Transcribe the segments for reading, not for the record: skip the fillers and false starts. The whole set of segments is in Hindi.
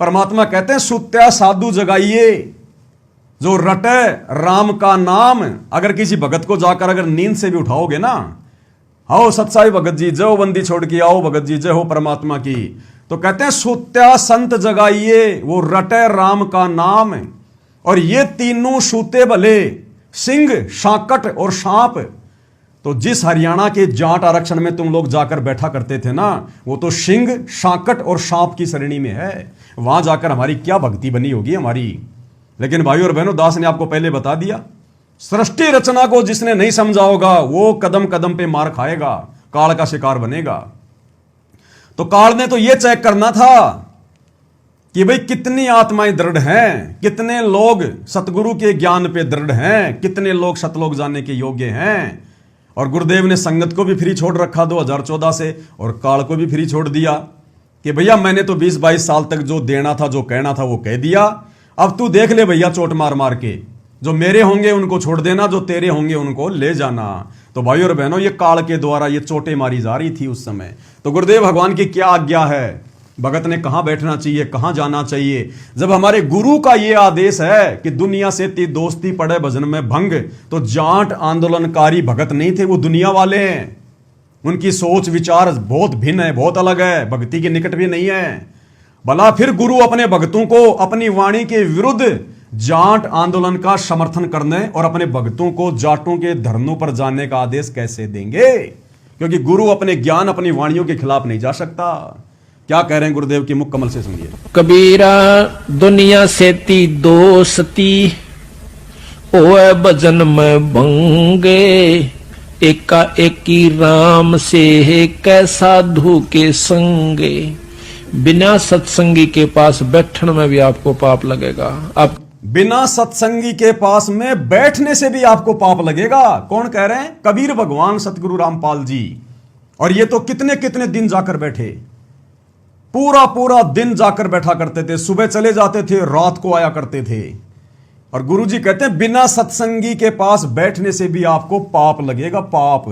परमात्मा कहते हैं सुत्या साधु जगाइए, जो रटे राम का नाम। अगर किसी भगत को जाकर अगर नींद से भी उठाओगे ना, आओ सत्साई भगत जी, जय हो बंदी छोड़ के आओ भगत जी, जय हो परमात्मा की, तो कहते हैं सुत्या संत जगाइए, वो रटे राम का नाम। और ये तीनों सूते भले, सिंह, शाकट और सांप। तो जिस हरियाणा के जाट आरक्षण में तुम लोग जाकर बैठा करते थे ना, वो तो सिंह, शाकट और सांप की श्रेणी में है। वहां जाकर हमारी क्या भक्ति बनी होगी हमारी। लेकिन भाइयों और बहनों, दास ने आपको पहले बता दिया, सृष्टि रचना को जिसने नहीं समझा होगा वो कदम कदम पे मार खाएगा, काल का शिकार बनेगा। तो काल ने तो यह चेक करना था कि भाई कितनी आत्माएं दृढ़ हैं, कितने लोग सतगुरु के ज्ञान पे दृढ़ हैं, कितने लोग सतलोक जाने के योग्य हैं। और गुरुदेव ने संगत को भी फ्री छोड़ रखा 2014 से, और काल को भी फ्री छोड़ दिया कि भैया मैंने तो 20-22 साल तक जो देना था, जो कहना था वो कह दिया, अब तू देख ले भैया चोट मार मार के, जो मेरे होंगे उनको छोड़ देना, जो तेरे होंगे उनको ले जाना। तो भाइयों और बहनों, ये काल के द्वारा ये चोटें मारी जा रही थी उस समय। तो गुरुदेव भगवान की क्या आज्ञा है, भगत ने कहां बैठना चाहिए, कहां जाना चाहिए, जब हमारे गुरु का ये आदेश है कि दुनिया से ती दोस्ती पड़े भजन में भंग। तो जाट आंदोलनकारी भगत नहीं थे, वो दुनिया वाले हैं। उनकी सोच विचार बहुत भिन्न है, बहुत अलग है, भक्ति के निकट भी नहीं है। भला फिर गुरु अपने भक्तों को अपनी वाणी के विरुद्ध जाट आंदोलन का समर्थन करने और अपने भक्तों को जाटों के धरनों पर जाने का आदेश कैसे देंगे? क्योंकि गुरु अपने ज्ञान, अपनी वाणियों के खिलाफ नहीं जा सकता। क्या कह रहे हैं गुरुदेव की मुख कमल से सुनिए। कबीरा दुनिया से ती दोस्ती ओए भजन में भंगे, एका एकी राम से है कै साधु के संगे। बिना सत्संगी के पास बैठने में भी आपको पाप लगेगा। आप बिना सत्संगी के पास में बैठने से भी आपको पाप लगेगा। कौन कह रहे हैं? कबीर भगवान सतगुरु रामपाल जी। और ये तो कितने कितने दिन जाकर बैठे, पूरा पूरा दिन जाकर बैठा करते थे, सुबह चले जाते थे, रात को आया करते थे। और गुरुजी कहते हैं बिना सत्संगी के पास बैठने से भी आपको पाप लगेगा, पाप।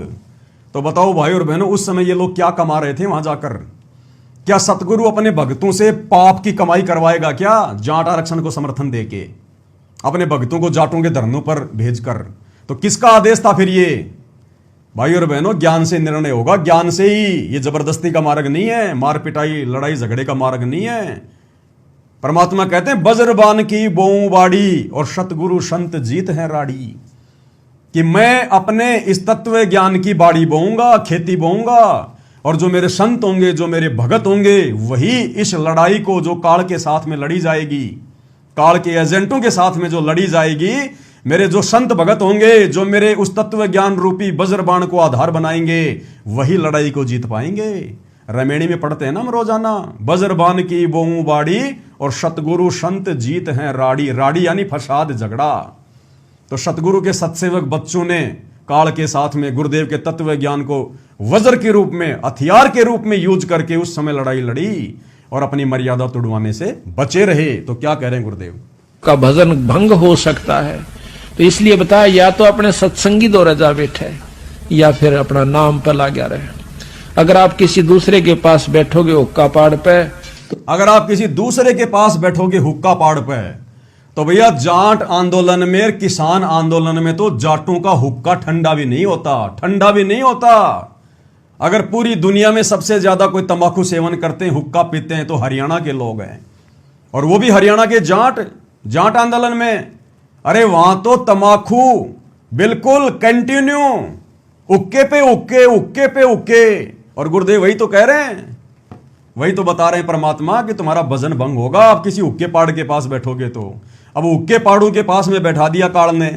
तो बताओ भाई और बहनों, उस समय ये लोग क्या कमा रहे थे वहां जाकर? क्या सतगुरु अपने भक्तों से पाप की कमाई करवाएगा क्या? जाट आरक्षण को समर्थन देके अपने भक्तों को जाटों के धरनों पर भेजकर। तो किसका आदेश था फिर ये? भाई और बहनों, ज्ञान से निर्णय होगा, ज्ञान से ही। ये जबरदस्ती का मार्ग नहीं है, मार पिटाई लड़ाई झगड़े का मार्ग नहीं है। परमात्मा कहते हैं बज्रबान की बोऊं बाड़ी और सतगुरु संत जीत है राड़ी। कि मैं अपने इस तत्व ज्ञान की बाड़ी बोऊंगा, खेती बोऊंगा, और जो मेरे संत होंगे, जो मेरे भगत होंगे, वही इस लड़ाई को जो काल के साथ में लड़ी जाएगी, काल के एजेंटों के साथ में जो लड़ी जाएगी, मेरे जो संत भगत होंगे, जो मेरे उस तत्व ज्ञान रूपी वज्रबाण को आधार बनाएंगे, वही लड़ाई को जीत पाएंगे। रमेणी में पढ़ते हैं ना हम रोजाना, वज्रबाण की बोऊं बाड़ी और सतगुरु संत जीत हैं राड़ी। राड़ी यानी फसाद, झगड़ा। तो सतगुरु के सत्सेवक बच्चों ने काल के साथ में गुरुदेव के तत्व ज्ञान को वज्र के रूप में, हथियार के रूप में यूज करके उस समय लड़ाई लड़ी और अपनी मर्यादा तोड़वाने से बचे रहे। तो क्या कह रहे हैं गुरुदेव? का भजन भंग हो सकता है, तो इसलिए बताया या तो अपने सत्संगी दौरे जा बैठे या फिर अपना नाम पर लगा रहे। अगर आप किसी दूसरे के पास बैठोगे हुक्का पाड़ पे, अगर आप किसी दूसरे के पास बैठोगे हुक्का पाड़ पे, तो भैया जाट आंदोलन में, किसान आंदोलन में तो जाटों का हुक्का ठंडा भी नहीं होता, ठंडा भी नहीं होता। अगर पूरी दुनिया में सबसे ज्यादा कोई तंबाकू सेवन करते हैं, हुक्का पीते हैं, तो हरियाणा के लोग हैं, और वो भी हरियाणा के जाट। जाट आंदोलन में अरे वहां तो तंबाकू बिल्कुल कंटिन्यू, उक्के पे उक्के, उक्के पे उक्के। और गुरुदेव वही तो कह रहे हैं, वही तो बता रहे हैं परमात्मा कि तुम्हारा भजन भंग होगा आप किसी हुक्के पाड़ के पास बैठोगे तो। अब हुक्के पाड़ू के पास में बैठा दिया काल ने,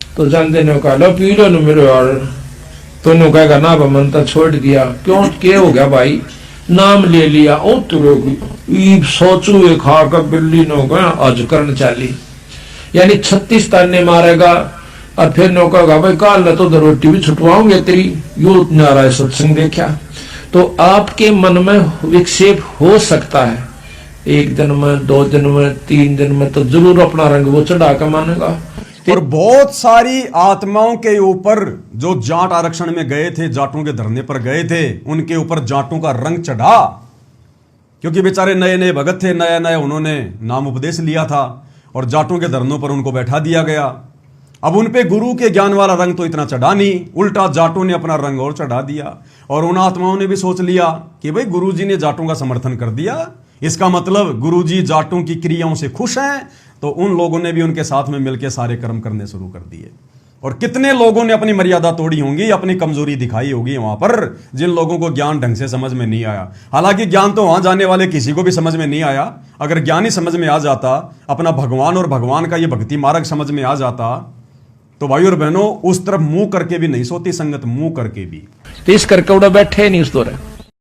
तो जानते ने कहा लो पी लो मेरे यार, तो नु कहेगा ना मन तो छोड़ दिया। क्यों क्या हो गया भाई? नाम ले लिया, ओ तुरो सोचू ये खा कर बिल्ली नो गया आज करन चाली, यानी 36 ताने मारेगा। और फिर नो कहेगा भाई काल तो रोटी भी छुटवाऊंगे तेरी, यो नारायण सत्संग देखा। तो आपके मन में विक्षेप हो सकता है, 1 दिन में, 2 दिन में, 3 दिन में, तो जरूर अपना रंग वो चढ़ा कर मानेगा। और बहुत सारी आत्माओं के ऊपर जो जाट आरक्षण में गए थे, जाटों के धरने पर गए थे, उनके ऊपर जाटों का रंग चढ़ा। क्योंकि बेचारे नए नए भगत थे, नया नया उन्होंने नाम उपदेश लिया था और जाटों के धरनों पर उनको बैठा दिया गया। अब उन पे गुरु के ज्ञान वाला रंग तो इतना चढ़ा नहीं, उल्टा जाटों ने अपना रंग और चढ़ा दिया। और उन आत्माओं ने भी सोच लिया कि भाई गुरुजी ने जाटों का समर्थन कर दिया, इसका मतलब गुरुजी जाटों की क्रियाओं से खुश हैं। तो उन लोगों ने भी उनके साथ में मिलकर सारे कर्म करने शुरू कर दिए। और कितने लोगों ने अपनी मर्यादा तोड़ी होंगी, अपनी कमजोरी दिखाई होगी वहां पर, जिन लोगों को ज्ञान ढंग से समझ में नहीं आया। हालांकि ज्ञान तो वहां जाने वाले किसी को भी समझ में नहीं आया। अगर ज्ञान ही समझ में आ जाता, अपना भगवान और भगवान का ये भक्ति मार्ग समझ में आ जाता, तो भाई और बहनों उस तरफ मुंह करके भी नहीं सोती संगत, मुंह करके भी। तो इस करके उड़ा बैठे नहीं उस दौरे